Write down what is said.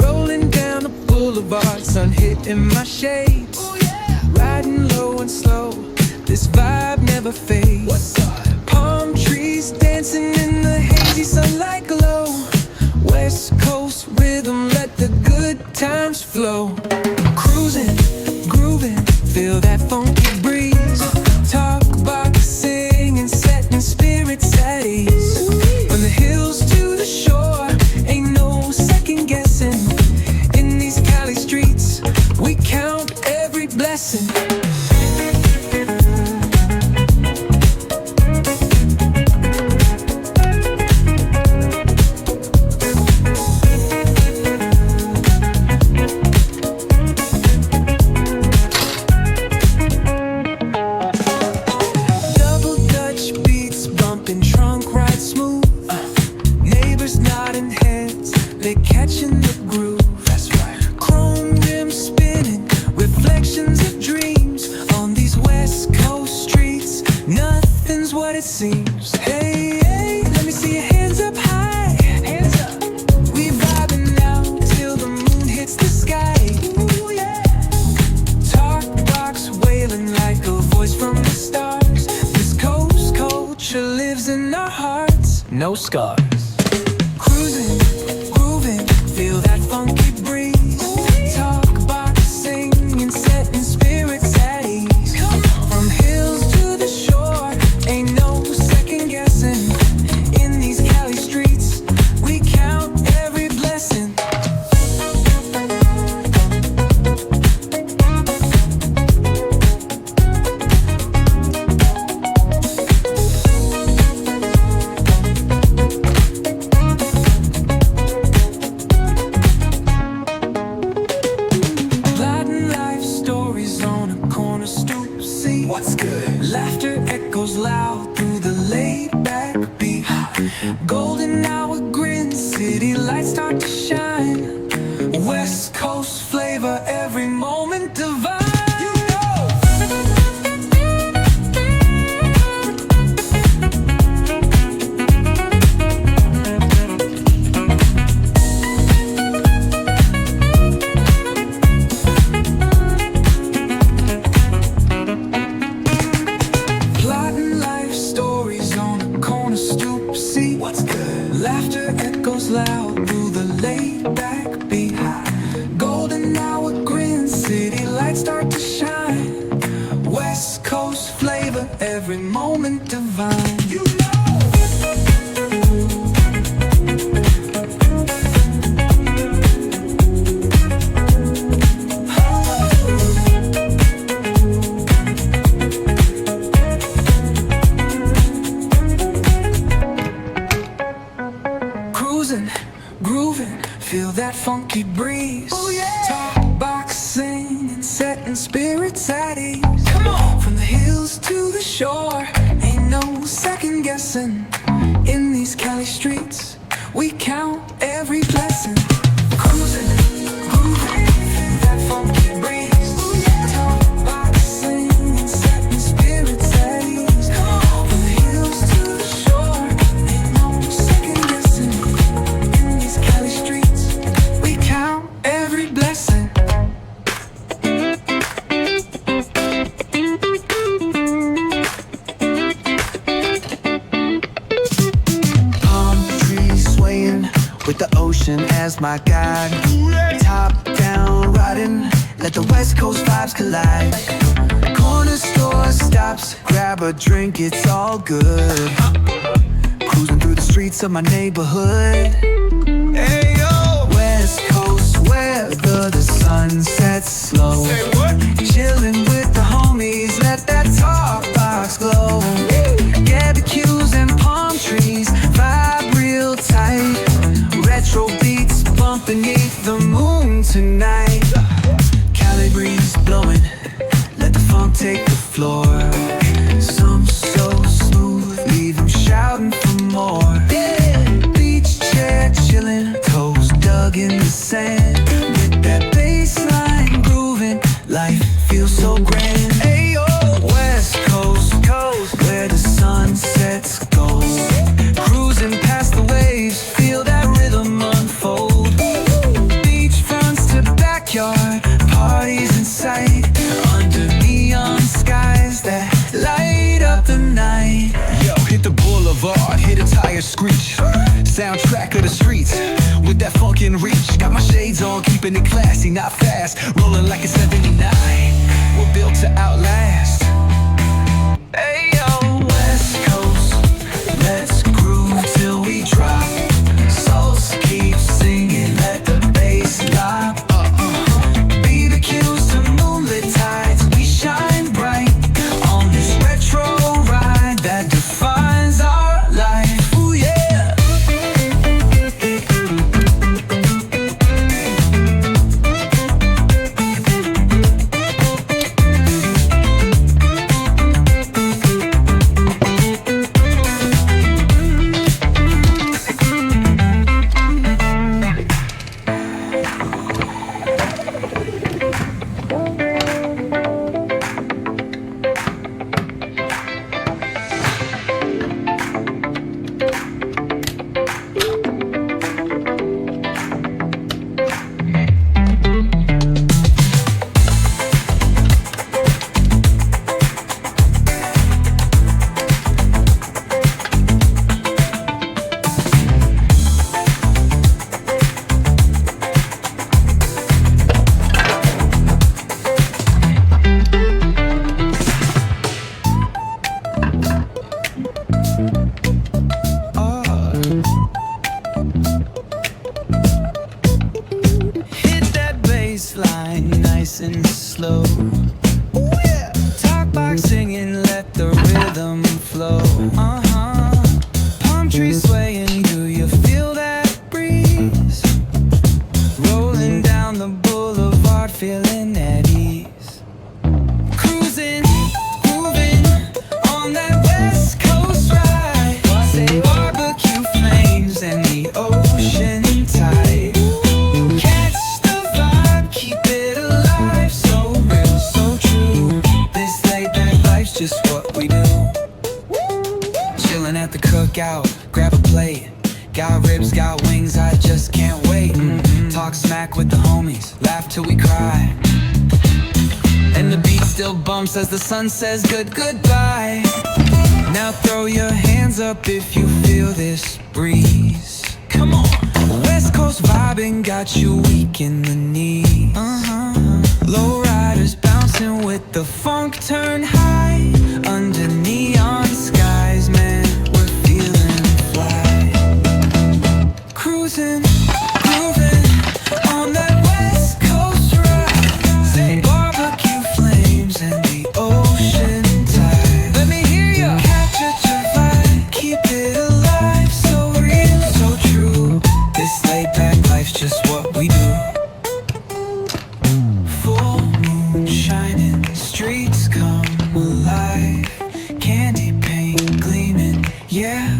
Rolling down the boulevard, sun hitting my shades. Riding low and slow, this vibe never fades. Palm trees dancing in the hazy sunlight glow. West Coast rhythm, let the good times flow. Cruising, grooving, feel that funky breeze. Talk about singing, setting spirits at ease. From the hills to the shore, ain't no second guessing. In these Cali streets, we count every blessing. They're catching the groove. That's right. Chrome rims spinning, reflections of dreams on these West Coast streets. Nothing's what it seems. Hey, hey, let me see your hands up high. Hands up. We vibing now till the moon hits the sky. Ooh, yeah. Talk box wailing like a voice from the stars. This coast culture lives in our hearts. No scars. Cruising, grooving, feel that funky breeze. Talk about singing, setting spirits at ease. From hills to the shore, ain't no second guessing. In these Cali streets, we count every blessing. What's good? Laughter echoes loud through the laid-back beat. Golden hour grin, city lights start to shine. West Coast flavor, every moment divine. What's good? Laughter echoes loud through the laid-back beat. Golden hour grin, city lights start to shine. West Coast flavor, every moment divine. You know. Grooving, feel that funky breeze. Oh yeah. Talk box singing, setting spirits at ease. Come on. From the hills to the shore, ain't no second guessing. In these Cali streets, we count every blessing. Cruising, grooving, feel that funky breeze. Oh yeah. Talk box singing, setting spirits at ease. Come on. From the hills to the shore, ain't no second guessing. Cali streets, we count every blessing. Palm trees swaying with the ocean as my guide. Top down riding, let the West Coast vibes collide. Corner store stops, grab a drink, it's all good. Cruising through the streets of my neighborhood. Hey yo! West Coast weather, the sun sets slow. Say what? Chillin' with the homies, let that talk box glow. Barbecues and palm trees, vibe real tight. Retro beats bumping beneath the moon tonight. Cali breeze blowing, let the funk take the floor. Some so smooth, leave them shouting for more. Beach chair chillin', toes dug in the sand. With that bass line grooving, life feels so grand. Ayo, West Coast screech. Soundtrack of the streets with that funkin' reach. Got my shades on, keeping it classy, not fast. Rolling like a 79. We're built to outlast. Hey yo, West Coast, let's groove till we drop. Souls keep singing, let the bass drop. BBQs to moonlit tides, we shine bright on this retro ride that defines our life. Ooh yeah. Line nice and slow. Ooh, yeah. Talk box singing, let the rhythm flow. Palm trees swaying, do you feel that breeze? Rolling down the boulevard, feeling at ease. Cruising, moving on that West Coast ride. Say barbecue flames and the ocean tide. Just what we do. Chillin' at the cookout, grab a plate. Got ribs, got wings, I just can't wait. Talk smack with the homies, laugh till we cry. And the beat still bumps as the sun says goodbye. Now throw your hands up if you feel this breeze. Come on. West Coast vibing got you weak in the knees. Low riders bouncing with the funk turn high. Under neon skies, man, we're feeling fly. Cruising, grooving on that West Coast ride. Say barbecue flames and the ocean tide. Let me hear ya. Capture your vibe, keep it alive. So real, so true. This laid back life's just what we do. Full moon shining, streets come alive. Candy paint gleaming, yeah.